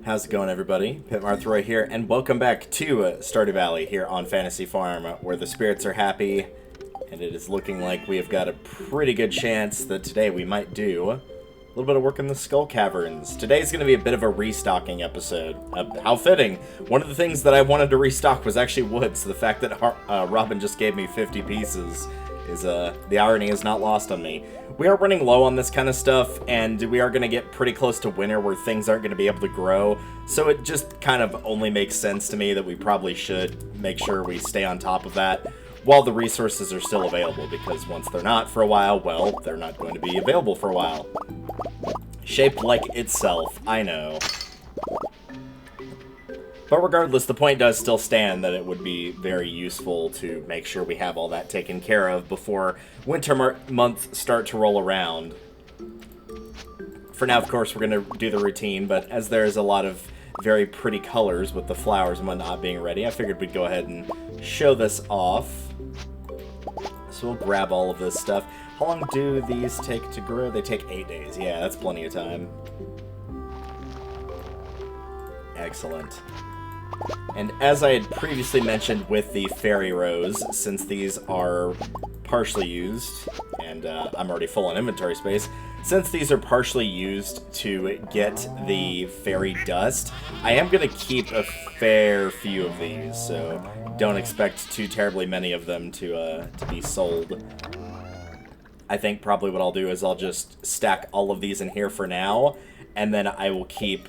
How's it going, everybody? Pitmarthroy here, and welcome back to Stardew Valley here on Fantasy Farm, where the spirits are happy, and it is looking like we have got a pretty good chance that today we might do a little bit of work in the Skull Caverns. Today's going to be a bit of a restocking episode. How fitting! One of the things that I wanted to restock was actually wood, so the fact that Robin just gave me 50 pieces is, the irony is not lost on me. We are running low on this kind of stuff, and we are going to get pretty close to winter where things aren't going to be able to grow, so it just kind of only makes sense to me that we probably should make sure we stay on top of that while the resources are still available, because once they're not for a while, well, they're not going to be available for a while. Shaped like itself, I know. But regardless, the point does still stand that it would be very useful to make sure we have all that taken care of before winter months start to roll around. For now, of course, we're going to do the routine, but as there's a lot of very pretty colors with the flowers and whatnot being ready, I figured we'd go ahead and show this off. So we'll grab all of this stuff. How long do these take to grow? They take 8 days. Yeah, that's plenty of time. Excellent. And as I had previously mentioned with the fairy rose, since these are partially used, and I'm already full on inventory space, since these are partially used to get the fairy dust, I am going to keep a fair few of these, so don't expect too terribly many of them to be sold. I think probably what I'll do is I'll just stack all of these in here for now, and then I will keep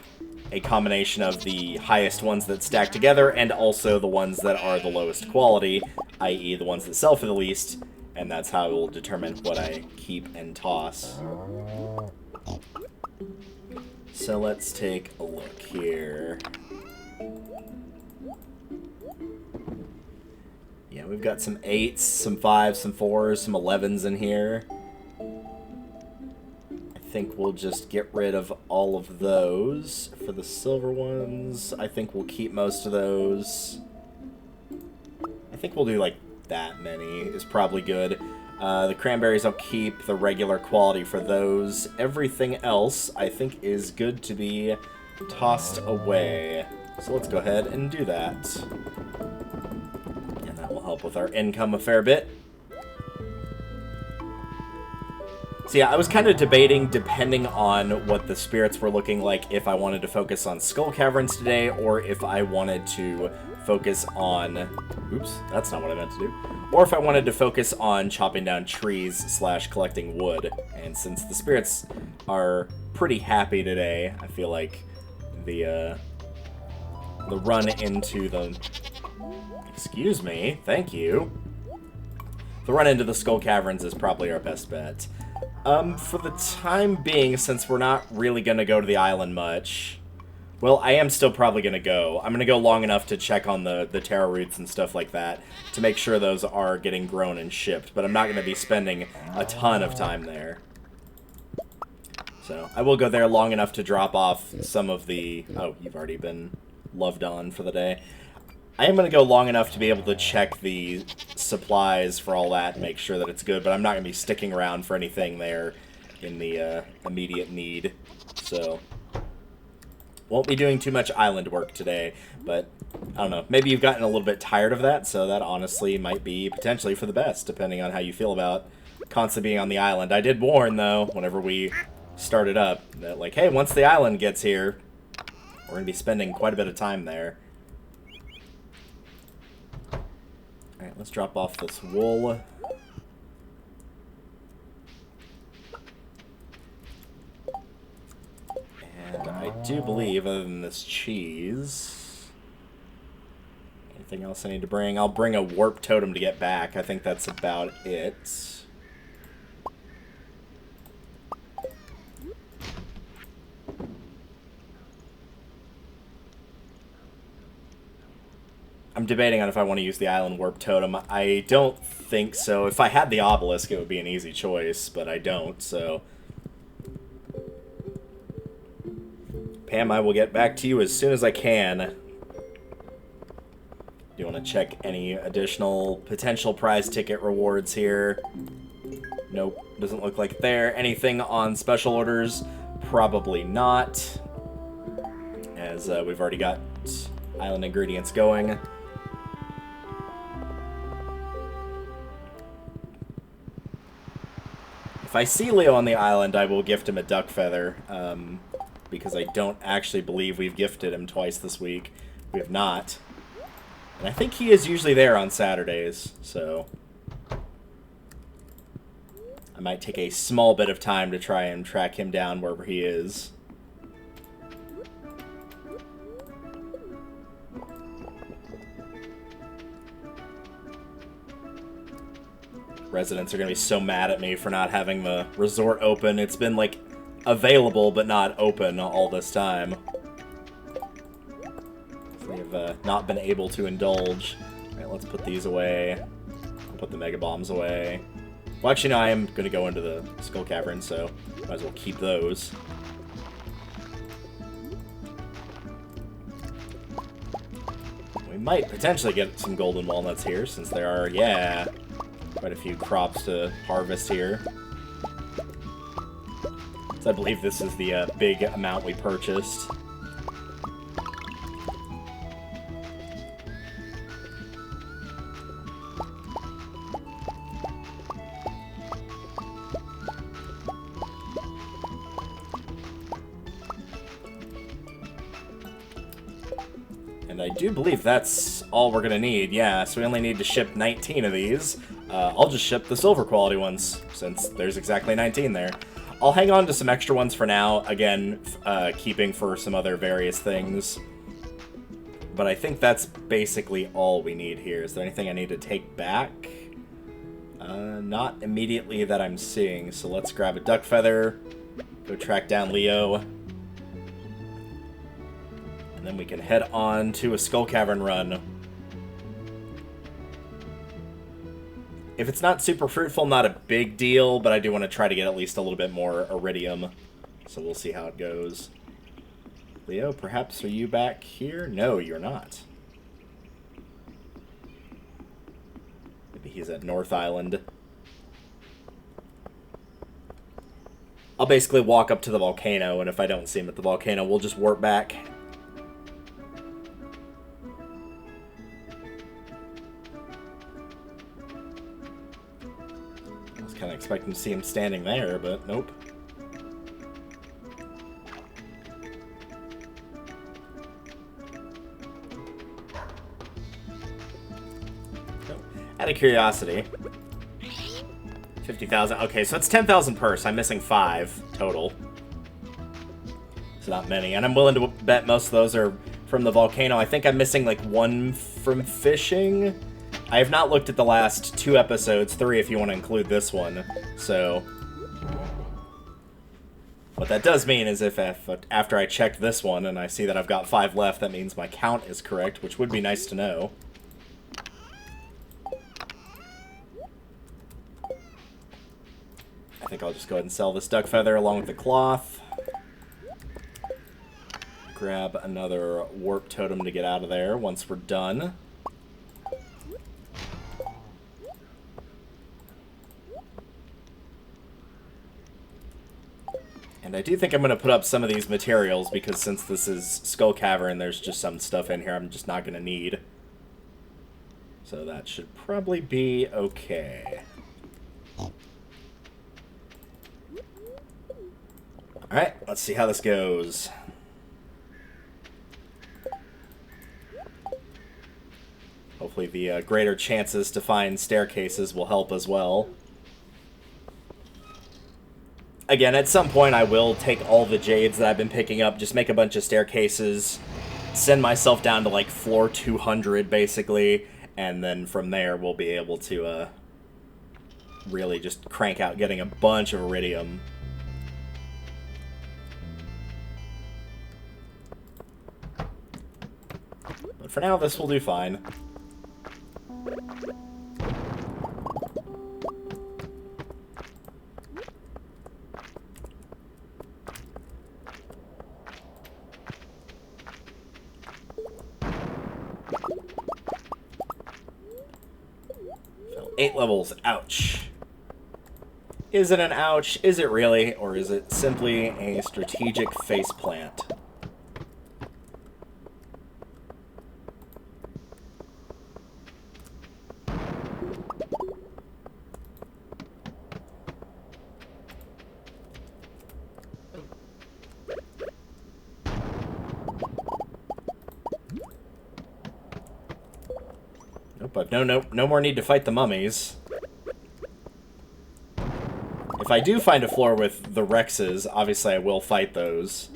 a combination of the highest ones that stack together and also the ones that are the lowest quality, i.e. the ones that sell for the least, and that's how I will determine what I keep and toss. So let's take a look here. Yeah, we've got some 8s, some 5s, some 4s, some 11s in here. I think we'll just get rid of all of those. For the silver ones, I think we'll keep most of those. I think we'll do like that many is probably good. The cranberries I'll keep, the regular quality for those. Everything else I think is good to be tossed away. So let's go ahead and do that. And that will help with our income a fair bit. So yeah, I was kind of debating, depending on what the spirits were looking like, if I wanted to focus on Skull Caverns today, or if I wanted to focus on... Oops, that's not what I meant to do. Or if I wanted to focus on chopping down trees / collecting wood. And since the spirits are pretty happy today, I feel like the run into the... Excuse me, thank you. The run into the Skull Caverns is probably our best bet. For the time being, since we're not really going to go to the island much, well, I am still probably going to go. I'm going to go long enough to check on the taro roots and stuff like that to make sure those are getting grown and shipped, but I'm not going to be spending a ton of time there. So, I will go there long enough to drop off some of the... Oh, you've already been loved on for the day. I am going to go long enough to be able to check the supplies for all that and make sure that it's good, but I'm not going to be sticking around for anything there in the immediate need. So, won't be doing too much island work today, but I don't know. Maybe you've gotten a little bit tired of that, so that honestly might be potentially for the best, depending on how you feel about constantly being on the island. I did warn, though, whenever we started up, that like, hey, once the island gets here, we're going to be spending quite a bit of time there. Alright, let's drop off this wool. And I do believe, other than this cheese... Anything else I need to bring? I'll bring a warp totem to get back. I think that's about it. I'm debating on if I want to use the island warp totem. I don't think so. If I had the obelisk, it would be an easy choice, but I don't, so... Pam, I will get back to you as soon as I can. Do you want to check any additional potential prize ticket rewards here? Nope, doesn't look like there. Anything on special orders? Probably not. as we've already got island ingredients going. If I see Leo on the island, I will gift him a duck feather, because I don't actually believe we've gifted him twice this week. We have not. And I think he is usually there on Saturdays, so I might take a small bit of time to try and track him down wherever he is. Residents are going to be so mad at me for not having the resort open. It's been, like, available but not open all this time. We have not been able to indulge. Alright, let's put these away. I'll put the Mega Bombs away. Well, actually, no, I am going to go into the Skull Cavern, so might as well keep those. We might potentially get some golden walnuts here, since there are, yeah, quite a few crops to harvest here. So I believe this is the big amount we purchased. And I do believe that's all we're going to need, yeah, so we only need to ship 19 of these. I'll just ship the silver quality ones, since there's exactly 19 there. I'll hang on to some extra ones for now, again, keeping for some other various things. But I think that's basically all we need here. Is there anything I need to take back? Not immediately that I'm seeing, so let's grab a duck feather, go track down Leo. And then we can head on to a Skull Cavern run. If it's not super fruitful, not a big deal, but I do want to try to get at least a little bit more iridium. So we'll see how it goes. Leo, perhaps are you back here? No, you're not. Maybe he's at North Island. I'll basically walk up to the volcano, and if I don't see him at the volcano, we'll just warp back. Kind of expecting to see him standing there, but nope. Oh, out of curiosity, 50,000. Okay, so it's 10,000 per, so I'm missing 5 total. So not many, and I'm willing to bet most of those are from the volcano. I think I'm missing like 1 from fishing. I have not looked at the last 2 episodes, 3 if you want to include this one, so what that does mean is if after I check this one and I see that I've got 5 left, that means my count is correct, which would be nice to know. I think I'll just go ahead and sell this duck feather along with the cloth. Grab another warp totem to get out of there once we're done. And I do think I'm going to put up some of these materials, because since this is Skull Cavern, there's just some stuff in here I'm just not going to need. So that should probably be okay. Alright, let's see how this goes. Hopefully the greater chances to find staircases will help as well. Again, at some point I will take all the jades that I've been picking up, just make a bunch of staircases, send myself down to like floor 200 basically, and then from there we'll be able to really just crank out getting a bunch of iridium. But for now, this will do fine. So 8 levels, ouch. Is it an ouch? Is it really? Or is it simply a strategic faceplant? Nope, I've no more need to fight the mummies. If I do find a floor with the Rexes, obviously I will fight those.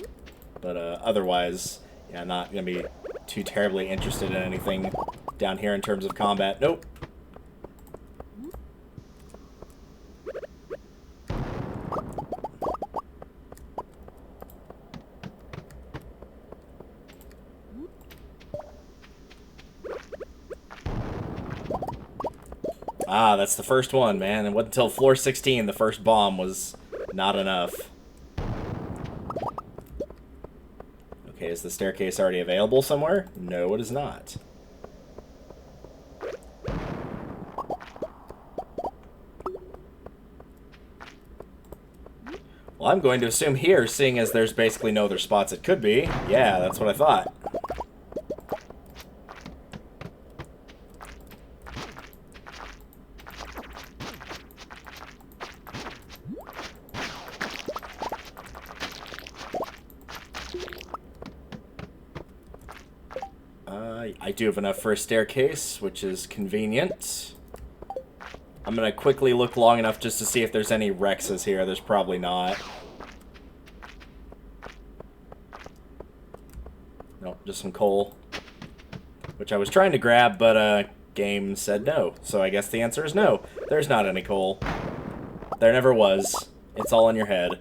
But otherwise, yeah, not going to be too terribly interested in anything down here in terms of combat. Nope. Ah, that's the first one, man. It wasn't until floor 16 the first bomb was not enough. Okay, is the staircase already available somewhere? No, it is not. Well, I'm going to assume here, seeing as there's basically no other spots it could be. Yeah, that's what I thought. I do have enough for a staircase, which is convenient. I'm going to quickly look long enough just to see if there's any Rexes here. There's probably not. Nope, just some coal. Which I was trying to grab, but game said no. So I guess the answer is no. There's not any coal. There never was. It's all in your head.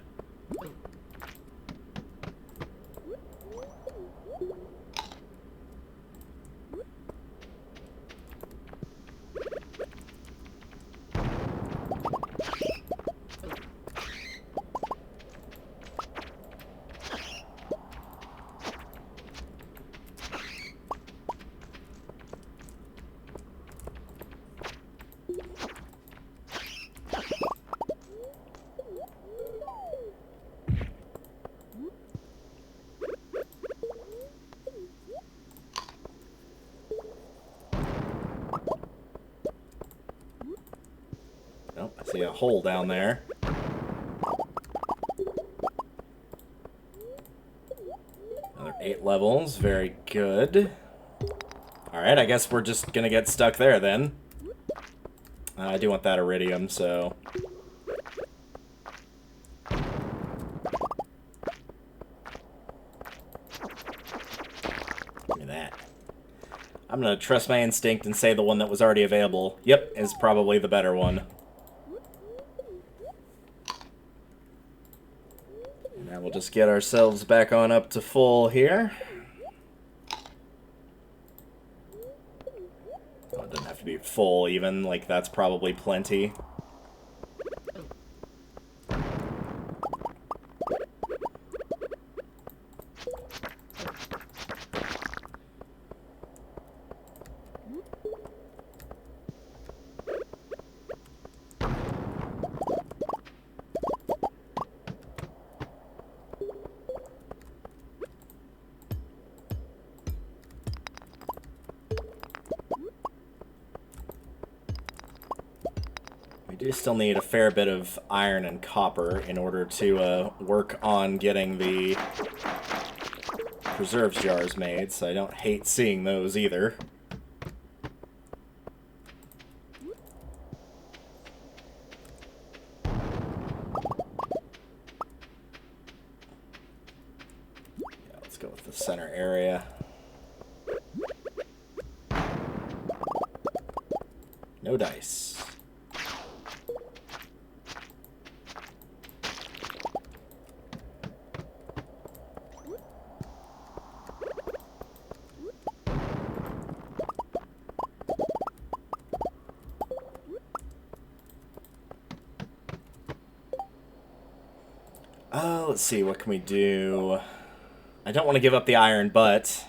Nope, I see a hole down there. Another 8 levels, very good. Alright, I guess we're just gonna get stuck there then. I do want that iridium, so... Give me that. I'm gonna trust my instinct and say the one that was already available. Yep, is probably the better one. Now we'll just get ourselves back on up to full here. Oh, it doesn't have to be full even, like that's probably plenty. We do still need a fair bit of iron and copper in order to work on getting the preserves jars made, so I don't hate seeing those either. Yeah, let's go with the center area. No dice. Let's see, what can we do? I don't want to give up the iron, but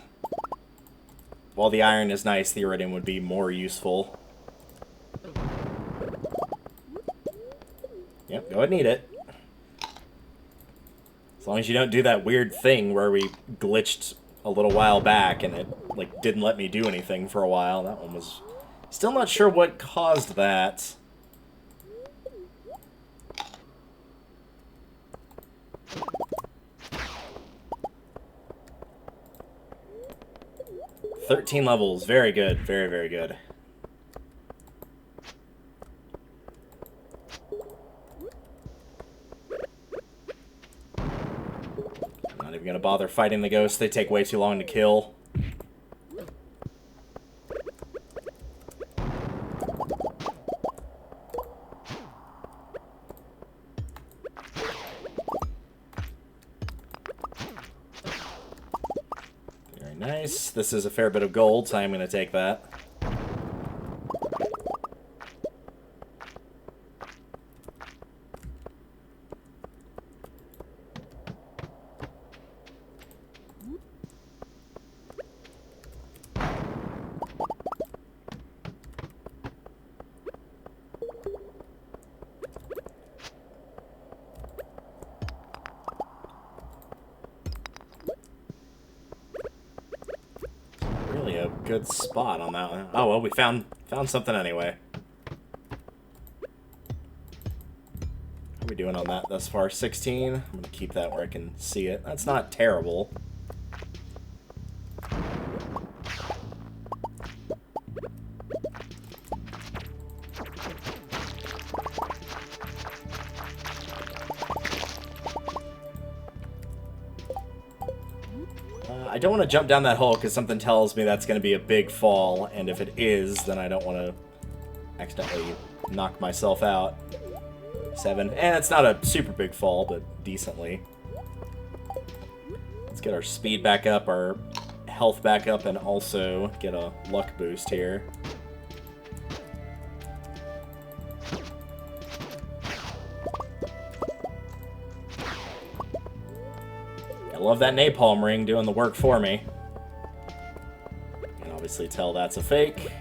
while the iron is nice, the iridium would be more useful. Yep, go ahead and eat it. As long as you don't do that weird thing where we glitched a little while back and it like didn't let me do anything for a while. That one was... Still not sure what caused that. "13 levels. Very good. Very, very good. even gonna bother fighting the ghosts. They take way too long to kill. Very nice. This is a fair bit of gold, so I'm gonna take that. Really a good spot on that one. Oh well, we found something anyway. How are we doing on that thus far? 16. I'm gonna keep that where I can see it. That's not terrible. I don't want to jump down that hole because something tells me that's going to be a big fall, and if it is, then I don't want to accidentally knock myself out. 7. And it's not a super big fall, but decently. Let's get our speed back up, our health back up, and also get a luck boost here. I love that napalm ring doing the work for me. You can obviously tell that's a fake.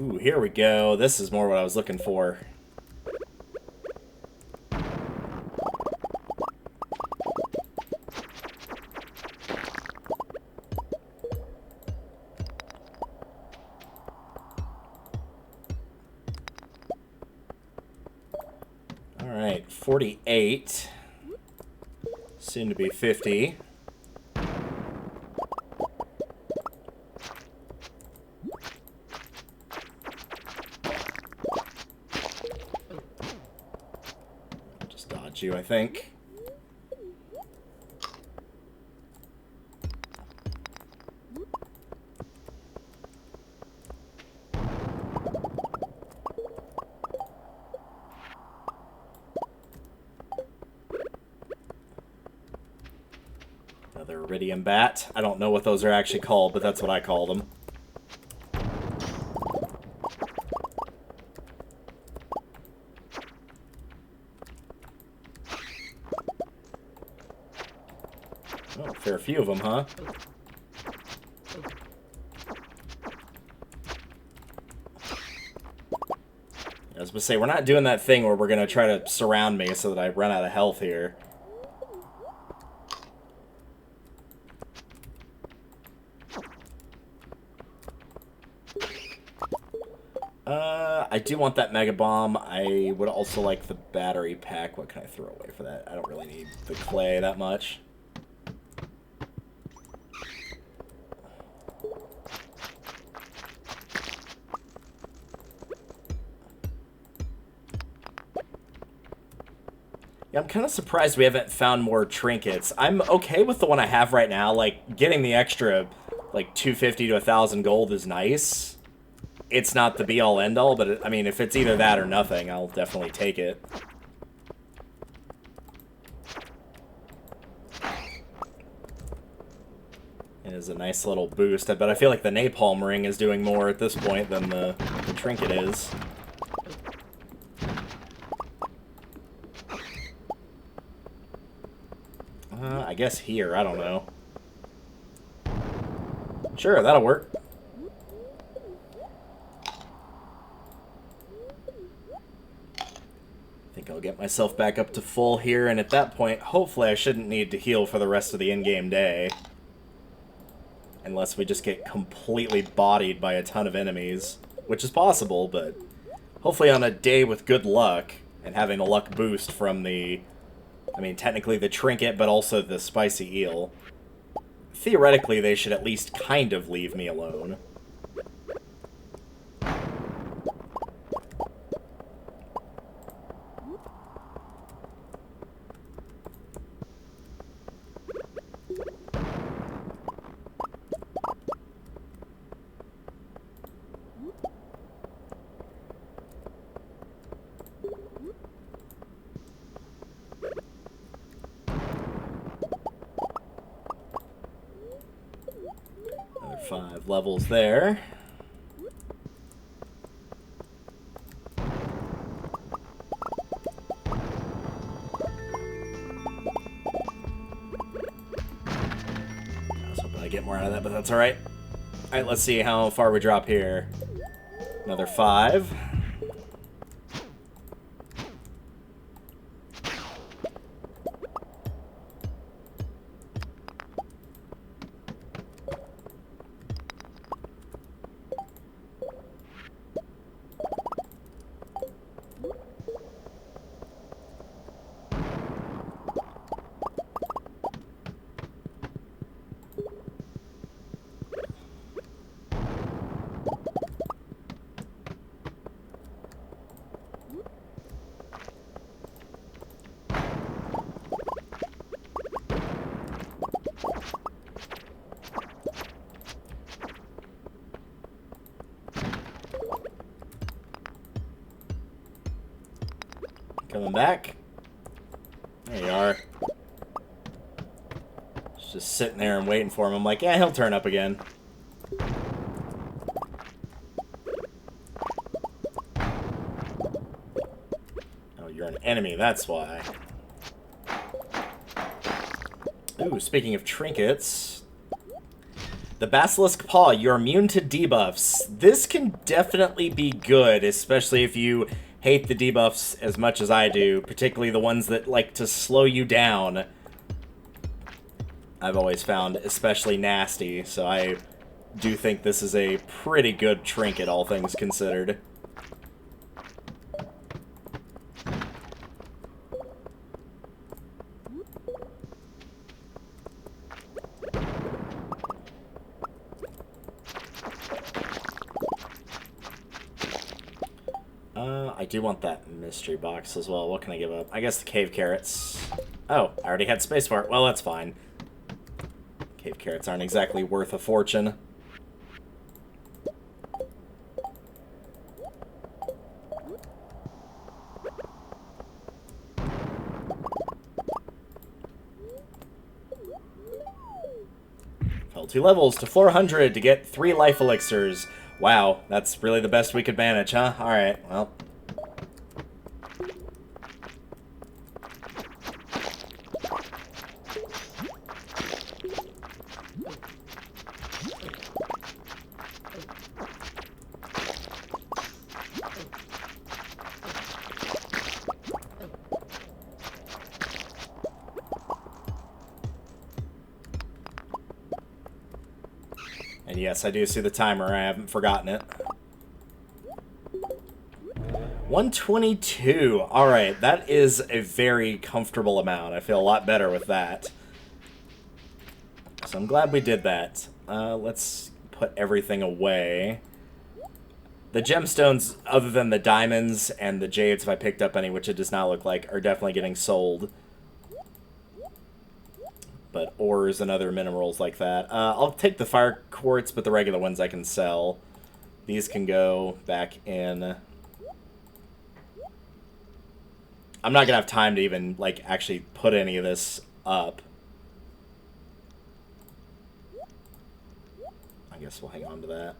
Ooh, here we go. This is more what I was looking for. Alright, 48. Soon to be 50. You, I think. Another iridium bat. I don't know what those are actually called, but that's what I call them. Oh, a fair few of them, huh? I was going to say, we're not doing that thing where we're going to try to surround me so that I run out of health here. I do want that Mega Bomb. I would also like the battery pack. What can I throw away for that? I don't really need the clay that much. Yeah, I'm kind of surprised we haven't found more trinkets. I'm okay with the one I have right now. Like, getting the extra, like, 250 to 1,000 gold is nice. It's not the be-all, end-all, but, I mean, if it's either that or nothing, I'll definitely take it. It is a nice little boost, but I feel like the napalm ring is doing more at this point than the trinket is. I guess here, I don't know. Sure, that'll work. I think I'll get myself back up to full here, and at that point, hopefully I shouldn't need to heal for the rest of the in-game day. Unless we just get completely bodied by a ton of enemies, which is possible, but hopefully on a day with good luck, and having a luck boost from the, I mean, technically the trinket, but also the spicy eel, theoretically they should at least kind of leave me alone. Another 5 levels there. Get more out of that, but that's alright. Alright, let's see how far we drop here. Another 5. Coming back. There you are. Just sitting there and waiting for him. I'm like, yeah, he'll turn up again. Oh, you're an enemy, that's why. Ooh, speaking of trinkets. The Basilisk Paw, you're immune to debuffs. This can definitely be good, especially if you hate the debuffs as much as I do, particularly the ones that like to slow you down. I've always found especially nasty, so I do think this is a pretty good trinket, all things considered. I do want that mystery box as well. What can I give up? I guess the cave carrots. Oh, I already had space for it. Well, that's fine. Cave carrots aren't exactly worth a fortune. Fell 2 levels to 400 to get 3 life elixirs. Wow, that's really the best we could manage, huh? Alright, well. And yes, I do see the timer. I haven't forgotten it. 122. Alright, that is a very comfortable amount. I feel a lot better with that. So I'm glad we did that. Let's put everything away. The gemstones, other than the diamonds and the jades, if I picked up any, which it does not look like, are definitely getting sold. But ores and other minerals like that. I'll take the fire quartz, but the regular ones I can sell. These can go back in. I'm not going to have time to even, like, actually put any of this up. I guess we'll hang on to that.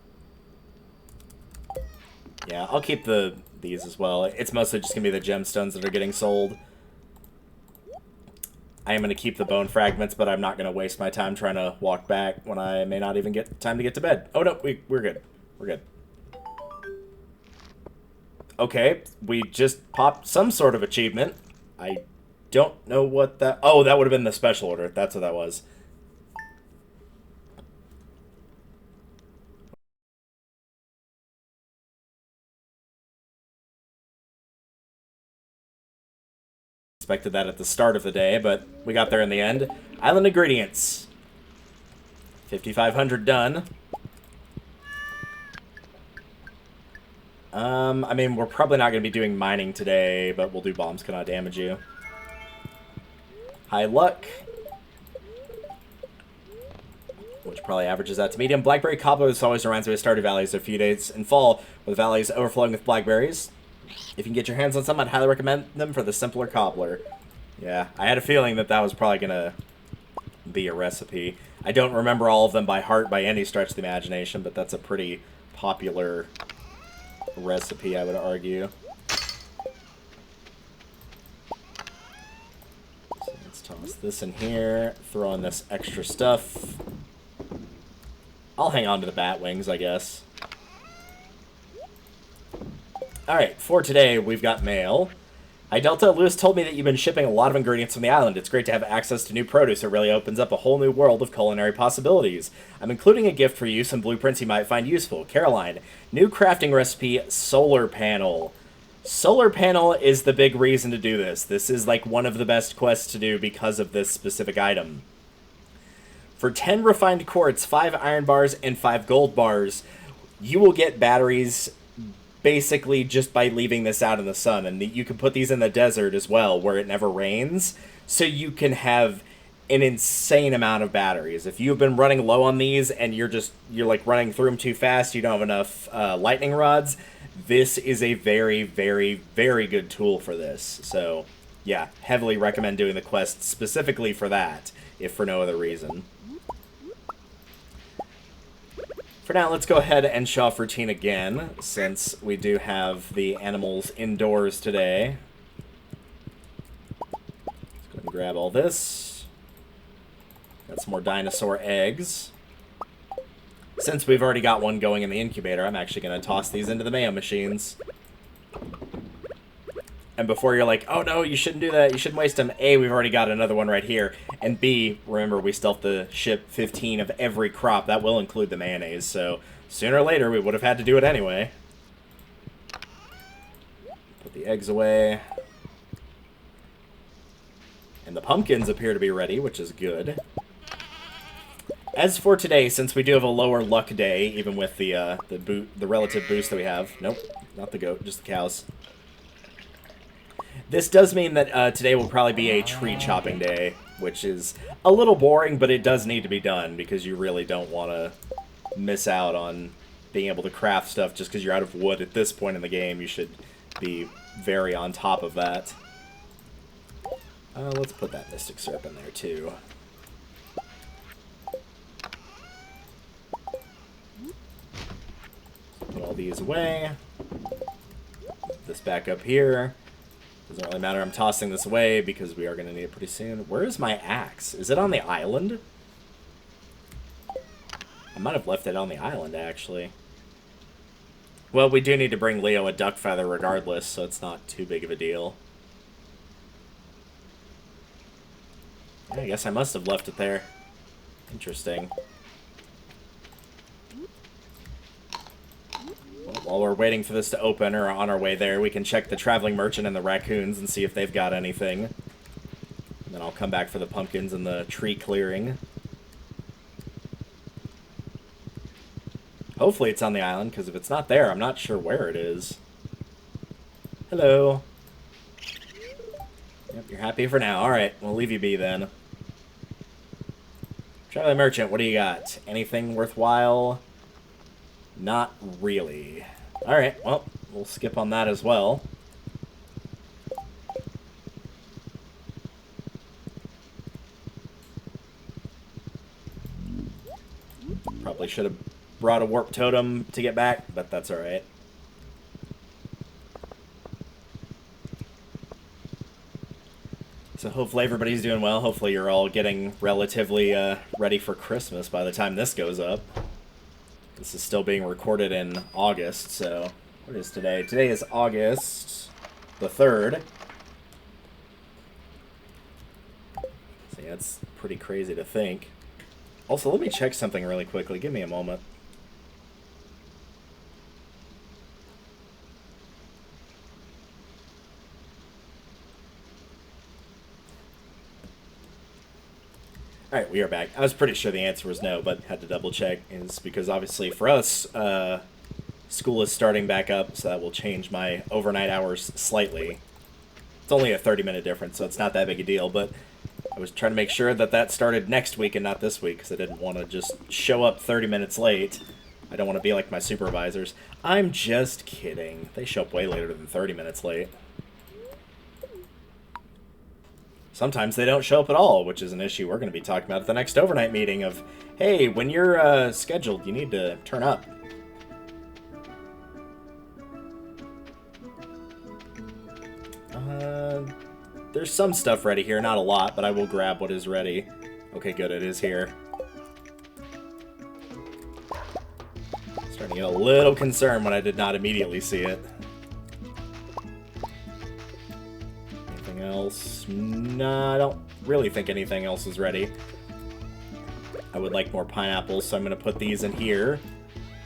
Yeah, I'll keep these as well. It's mostly just going to be the gemstones that are getting sold. I am going to keep the bone fragments, but I'm not going to waste my time trying to walk back when I may not even get time to get to bed. Oh, no, we're good. We're good. Okay, we just popped some sort of achievement. I don't know what that... Oh, that would have been the special order. That's what that was. Expected that at the start of the day, but we got there in the end. Island ingredients. 5,500 done. I mean, we're probably not going to be doing mining today, but we'll do bombs cannot damage you. High luck. Which probably averages out to medium. Blackberry cobbler, this always reminds me of Stardew Valleys a few days in fall, with valleys overflowing with blackberries. If you can get your hands on some, I'd highly recommend them for the simpler cobbler. Yeah, I had a feeling that that was probably going to be a recipe. I don't remember all of them by heart by any stretch of the imagination, but that's a pretty popular recipe, I would argue. So let's toss this in here, throw in this extra stuff. I'll hang on to the bat wings, I guess. Alright, for today, we've got mail. Hi, Delta. Lewis told me that you've been shipping a lot of ingredients from the island. It's great to have access to new produce. It really opens up a whole new world of culinary possibilities. I'm including a gift for you, some blueprints you might find useful. Caroline, new crafting recipe, solar panel. Solar panel is the big reason to do this. This is like one of the best quests to do because of this specific item. For 10 refined quartz, 5 iron bars, and 5 gold bars, you will get batteries basically just by leaving this out in the sun. And you can put these in the desert as well, where it never rains, so you can have an insane amount of batteries. If you've been running low on these and you're like running through them too fast, you don't have enough lightning rods, this is a very, very, very good tool for this. So yeah, heavily recommend doing the quest specifically for that, if for no other reason. For now, let's go ahead and show off routine again, since we do have the animals indoors today. Let's go ahead and grab all this. Got some more dinosaur eggs. Since we've already got one going in the incubator, I'm actually going to toss these into the mayo machines. And before you're like, oh no, you shouldn't do that, you shouldn't waste them, A, we've already got another one right here, and B, remember, we still have to ship 15 of every crop. That will include the mayonnaise, so sooner or later we would have had to do it anyway. Put the eggs away. And the pumpkins appear to be ready, which is good. As for today, since we do have a lower luck day, even with the relative boost that we have, nope, not the goat, just the cows. This does mean that today will probably be a tree chopping day, which is a little boring, but it does need to be done because you really don't want to miss out on being able to craft stuff just because you're out of wood at this point in the game. You should be very on top of that. Let's put that mystic syrup in there too. Put all these away. Put this back up here. Doesn't really matter, I'm tossing this away because we are going to need it pretty soon. Where is my axe? Is it on the island? I might have left it on the island, actually. Well, we do need to bring Leo a duck feather regardless, so it's not too big of a deal. I guess I must have left it there. Interesting. While we're waiting for this to open, or on our way there, we can check the traveling merchant and the raccoons and see if they've got anything. And then I'll come back for the pumpkins and the tree clearing. Hopefully it's on the island, because if it's not there, I'm not sure where it is. Hello. Yep, you're happy for now. Alright, we'll leave you be then. Traveling merchant, what do you got? Anything worthwhile? Not really. Alright, well, we'll skip on that as well. Probably should have brought a warp totem to get back, but that's alright. So hopefully everybody's doing well. Hopefully you're all getting relatively ready for Christmas by the time this goes up. This is still being recorded in August, so What is today? Today is August the 3rd. So yeah, it's pretty crazy to think. Also, let me check something really quickly. Give me a moment. Alright, we are back. I was pretty sure the answer was no, but had to double check. It's because obviously for us, school is starting back up, so that will change my overnight hours slightly. It's only a 30-minute difference, so it's not that big a deal, but I was trying to make sure that that started next week and not this week, because I didn't want to just show up 30 minutes late. I don't want to be like my supervisors. I'm just kidding. They show up way later than 30 minutes late. Sometimes they don't show up at all, which is an issue we're going to be talking about at the next overnight meeting of, hey, when you're scheduled, you need to turn up. There's some stuff ready here, not a lot, but I will grab what is ready. Okay, good, it is here. Starting to get a little concerned when I did not immediately see it. Anything else? No, I don't really think anything else is ready. I would like more pineapples, so I'm going to put these in here.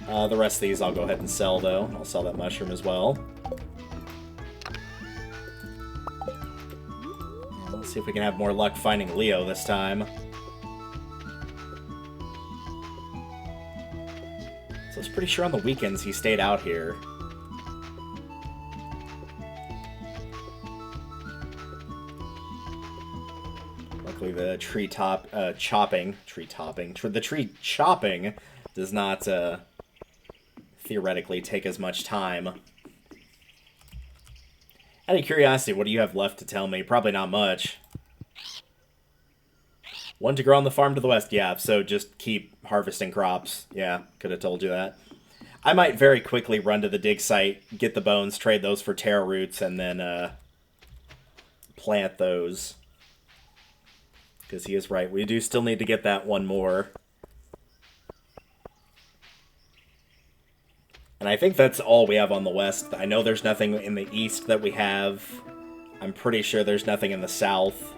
The rest of these I'll go ahead and sell, though. I'll sell that mushroom as well. Let's see if we can have more luck finding Leo this time. So I was pretty sure on the weekends he stayed out here. Luckily the tree chopping does not theoretically take as much time. Out of curiosity, what do you have left to tell me? Probably not much. One to grow on the farm to the west. Yeah, so just keep harvesting crops. Yeah, could have told you that. I might very quickly run to the dig site, get the bones, trade those for taro roots, and then plant those. Because he is right. We do still need to get that one more. And I think that's all we have on the west. I know there's nothing in the east that we have. I'm pretty sure there's nothing in the south.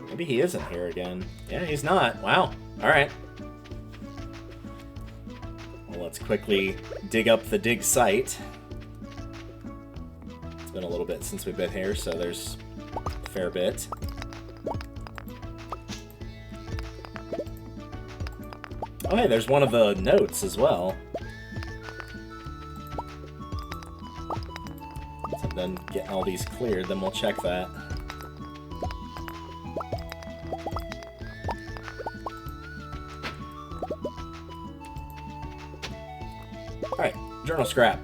Maybe he isn't here again. Yeah, he's not. Wow. Alright. Well, let's quickly dig up the dig site. Been a little bit since we've been here, so there's a fair bit. Oh hey, there's one of the notes as well. So then getting all these cleared, then we'll check that. Alright, journal scrap.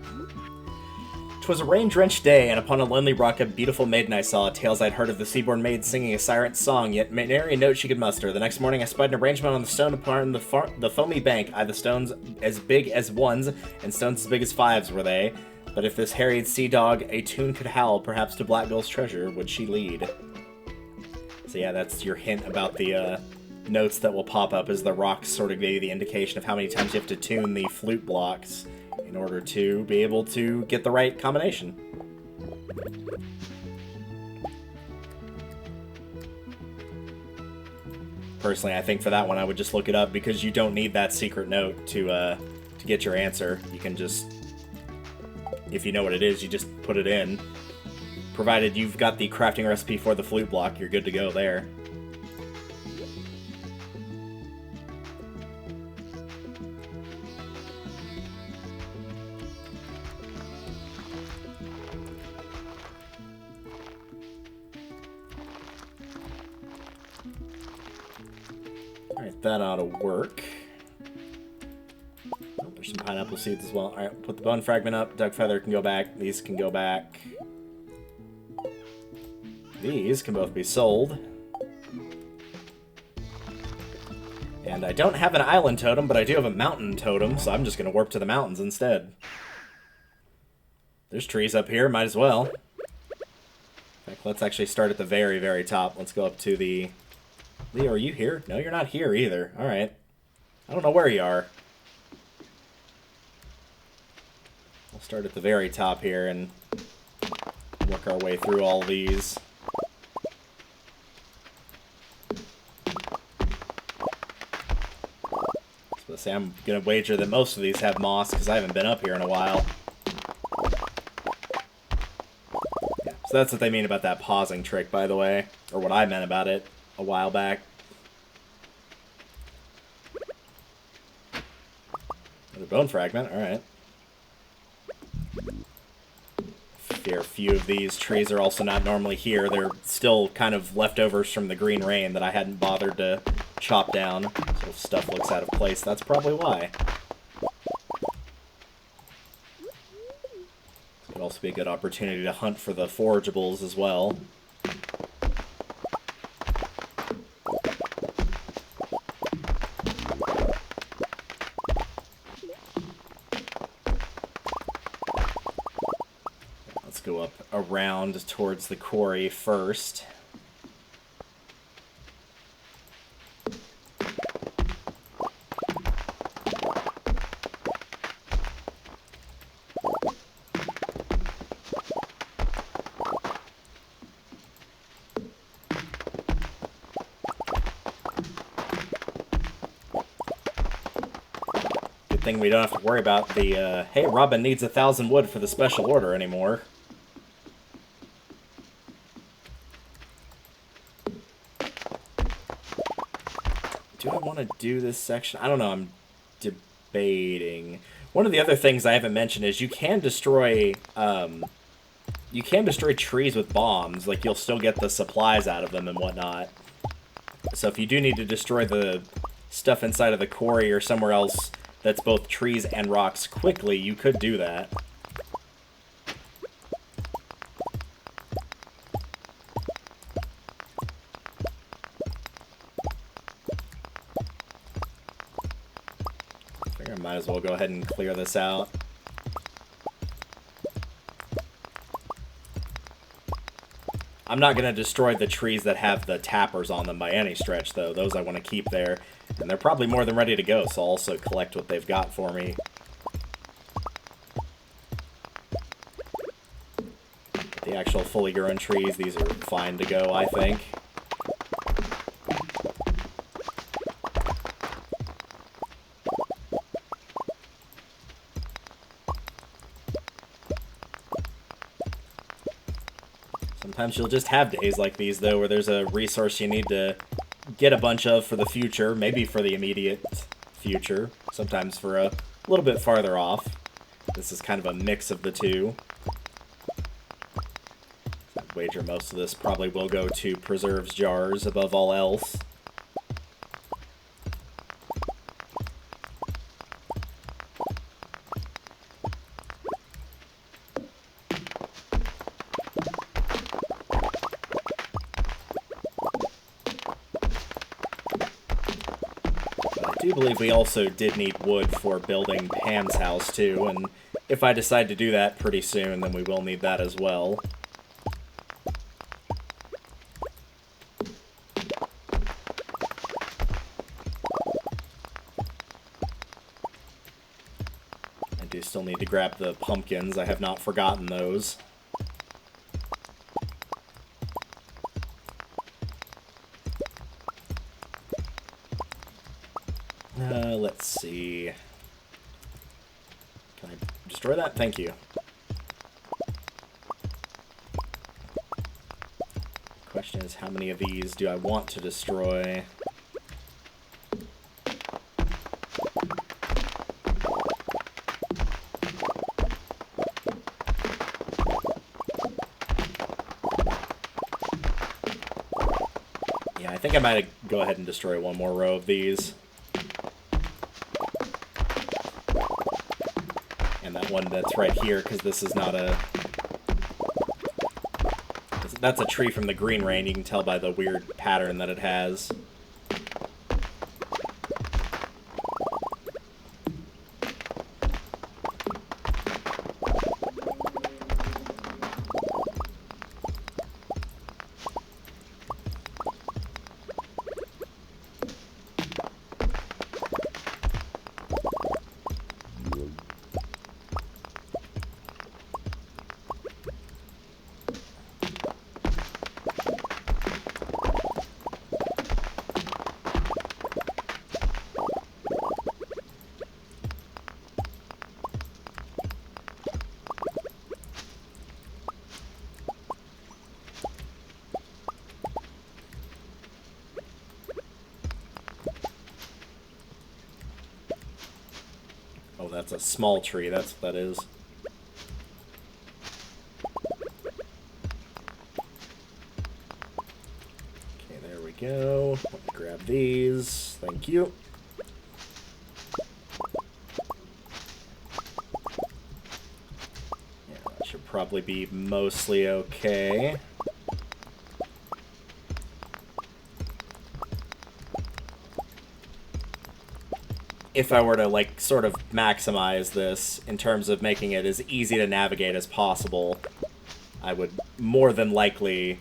'Twas a rain-drenched day, and upon a lonely rock a beautiful maiden I saw. Tales I'd heard of the seaborn maid singing a siren's song, yet nary a note she could muster. The next morning I spied an arrangement on the stone upon the foamy bank. The stones as big as ones, and stones as big as fives were they. But if this harried sea dog a tune could howl, perhaps to Black Bill's treasure would she lead. So yeah, that's your hint about the notes that will pop up as the rocks sort of give you the indication of how many times you have to tune the flute blocks in order to be able to get the right combination. Personally, I think for that one I would just look it up, because you don't need that secret note to get your answer. You can just, if you know what it is, you just put it in. Provided you've got the crafting recipe for the flute block, you're good to go there. Alright, that ought to work. Oh, there's some pineapple seeds as well. Alright, put the bone fragment up. Duck feather can go back. These can go back. These can both be sold. And I don't have an island totem, but I do have a mountain totem, so I'm just going to warp to the mountains instead. There's trees up here, might as well. Heck, let's actually start at the very, very top. Let's go up to the... Leo, are you here? No, you're not here either. Alright. I don't know where you are. We'll start at the very top here and work our way through all these. So say I'm going to wager that most of these have moss because I haven't been up here in a while. Yeah, so that's what they mean about that pausing trick, by the way. Or what I meant about it a while back. Another bone fragment, alright. A few of these trees are also not normally here. They're still kind of leftovers from the green rain that I hadn't bothered to chop down. So if stuff looks out of place, that's probably why. This could also be a good opportunity to hunt for the forageables as well. Go up around towards the quarry first. Good thing we don't have to worry about the, hey, Robin needs 1,000 wood for the special order anymore. Do I want to do this section? I don't know. I'm debating. One of the other things I haven't mentioned is you can destroy trees with bombs. Like, you'll still get the supplies out of them and whatnot. So if you do need to destroy the stuff inside of the quarry or somewhere else that's both trees and rocks quickly, you could do that. Might as well go ahead and clear this out. I'm not going to destroy the trees that have the tappers on them by any stretch, though. Those I want to keep there. And they're probably more than ready to go, so I'll also collect what they've got for me. The actual fully grown trees, these are fine to go, I think. Sometimes you'll just have days like these, though, where there's a resource you need to get a bunch of for the future, maybe for the immediate future, sometimes for a little bit farther off. This is kind of a mix of the two. I'd wager most of this probably will go to preserves jars above all else. I do believe we also did need wood for building Pam's house, too, and if I decide to do that pretty soon, then we will need that as well. I do still need to grab the pumpkins. I have not forgotten those. Let's see. Can I destroy that? Thank you. Question is, how many of these do I want to destroy? Yeah, I think I might go ahead and destroy one more row of these. And that one that's right here, because this is not a... That's a tree from the green rain. You can tell by the weird pattern that it has. Oh, that's a small tree. That's what that is. Okay, there we go. Let me grab these. Thank you. Yeah, that should probably be mostly okay. If I were to, like, sort of maximize this in terms of making it as easy to navigate as possible, I would more than likely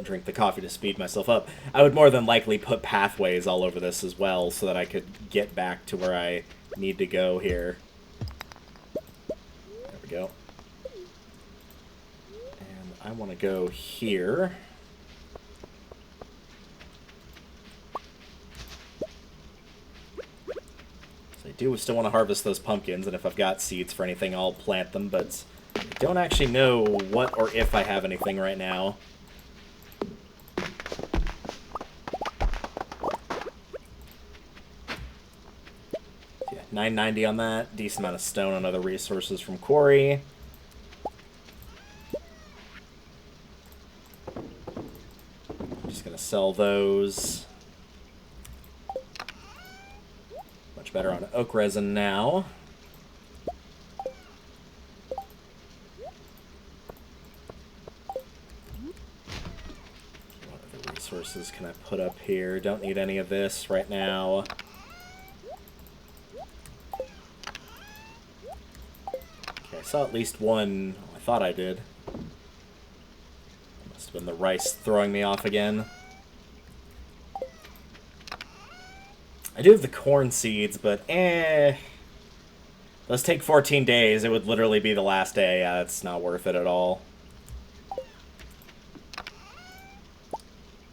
drink the coffee to speed myself up. I would more than likely put pathways all over this as well so that I could get back to where I need to go here. There we go. And I want to go here. I do still want to harvest those pumpkins, and if I've got seeds for anything, I'll plant them, but I don't actually know what or if I have anything right now. Yeah, $9.90 on that. Decent amount of stone and other resources from quarry. I'm just going to sell those. Better on oak resin now. What other resources can I put up here? Don't need any of this right now. Okay, I saw at least one. Oh, I thought I did. Must have been the rice throwing me off again. I do have the corn seeds, but those take 14 days. It would literally be the last day. Yeah, it's not worth it at all.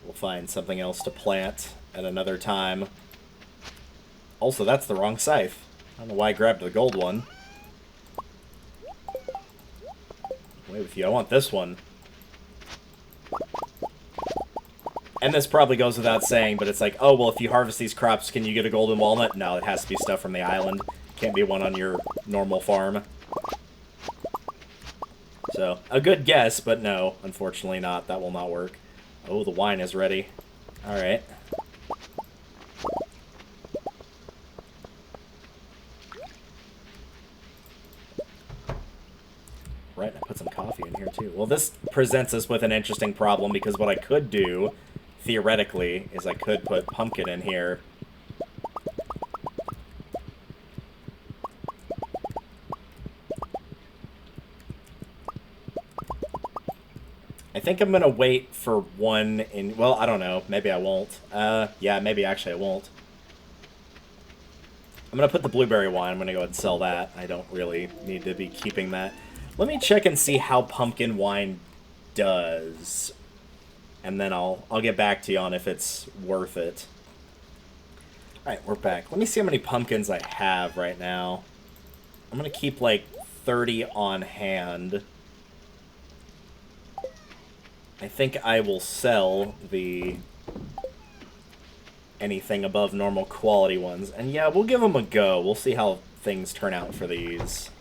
We'll find something else to plant at another time. Also, that's the wrong scythe. I don't know why I grabbed the gold one. Wait with you. I want this one. And this probably goes without saying, but it's like, oh, well, if you harvest these crops, can you get a golden walnut? No, it has to be stuff from the island. Can't be one on your normal farm. So, a good guess, but no, unfortunately not. That will not work. Oh, the wine is ready. Alright. Right, I put some coffee in here, too. Well, this presents us with an interesting problem, because what I could do, theoretically, is I could put pumpkin in here. I think I'm going to wait for one in... Well, I don't know. Maybe I won't. Yeah, maybe actually I won't. I'm going to put the blueberry wine. I'm going to go ahead and sell that. I don't really need to be keeping that. Let me check and see how pumpkin wine does. And then I'll get back to you on if it's worth it. Alright, we're back. Let me see how many pumpkins I have right now. I'm going to keep like 30 on hand. I think I will sell the anything above normal quality ones. And yeah, we'll give them a go. We'll see how things turn out for these.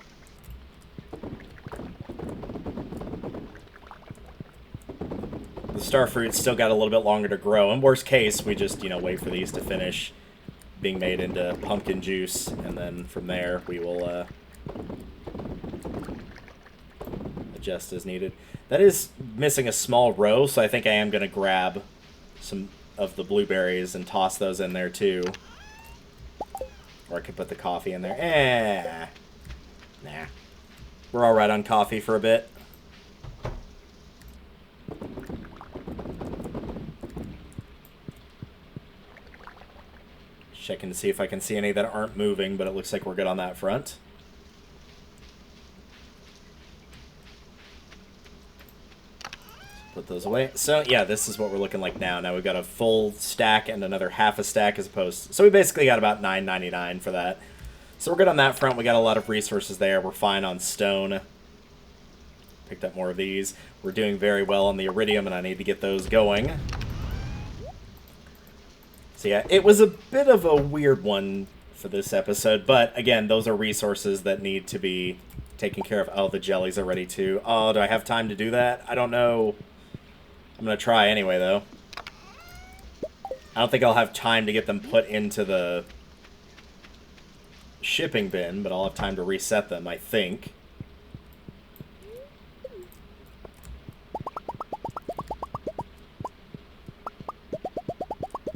The starfruit's still got a little bit longer to grow. In worst case, we just, you know, wait for these to finish being made into pumpkin juice, and then from there we will adjust as needed. That is missing a small row, so I think I am going to grab some of the blueberries and toss those in there too. Or I could put the coffee in there. Nah. We're alright on coffee for a bit. Checking to see if I can see any that aren't moving, but it looks like we're good on that front. Put those away. So, yeah, this is what we're looking like now. Now we've got a full stack and another half a stack as opposed... So we basically got about $9.99 for that. So we're good on that front. We got a lot of resources there. We're fine on stone. Picked up more of these. We're doing very well on the iridium, and I need to get those going. So yeah, it was a bit of a weird one for this episode. But, again, those are resources that need to be taken care of. Oh, the jellies are ready, too. Oh, do I have time to do that? I don't know. I'm going to try anyway, though. I don't think I'll have time to get them put into the shipping bin, but I'll have time to reset them, I think.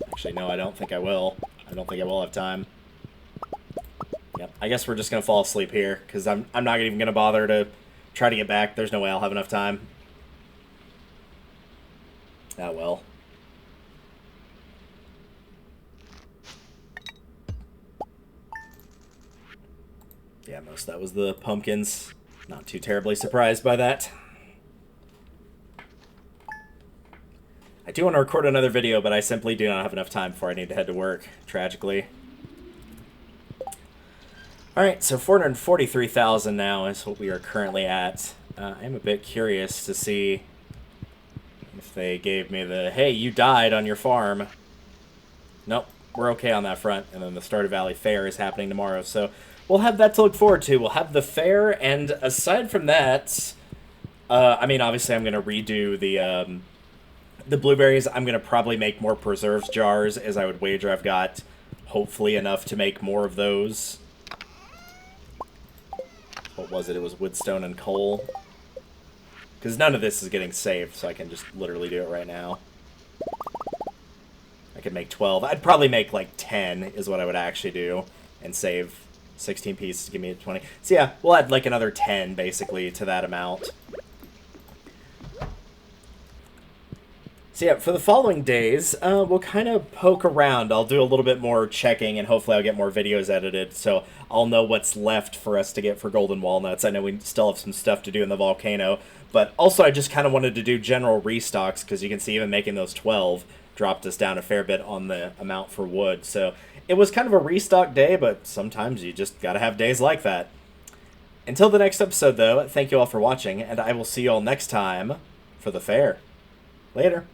Actually, no, I don't think I will. I don't think I will have time. Yep, I guess we're just going to fall asleep here, because I'm not even going to bother to try to get back. There's no way I'll have enough time. Ah, well. Yeah, most of that was the pumpkins. Not too terribly surprised by that. I do want to record another video, but I simply do not have enough time before I need to head to work, tragically. Alright, so 443,000 now is what we are currently at. I am a bit curious to see if they gave me the, hey, you died on your farm. Nope, we're okay on that front. And then the Stardew Valley Fair is happening tomorrow, so we'll have that to look forward to. We'll have the fair, and aside from that, I mean, obviously I'm going to redo the blueberries. I'm going to probably make more preserves jars, as I would wager I've got hopefully enough to make more of those. What was it? It was wood, stone, and coal. Because none of this is getting saved, so I can just literally do it right now. I could make 12. I'd probably make like 10 is what I would actually do, and save 16 pieces to give me a 20. So yeah, we'll add like another 10 basically to that amount. So yeah, for the following days, we'll kind of poke around. I'll do a little bit more checking, and hopefully I'll get more videos edited, so I'll know what's left for us to get for golden walnuts. I know we still have some stuff to do in the volcano, but also I just kind of wanted to do general restocks, because you can see even making those 12 dropped us down a fair bit on the amount for wood. So it was kind of a restock day, but sometimes you just gotta have days like that. Until the next episode, though, thank you all for watching, and I will see you all next time for the fair. Later.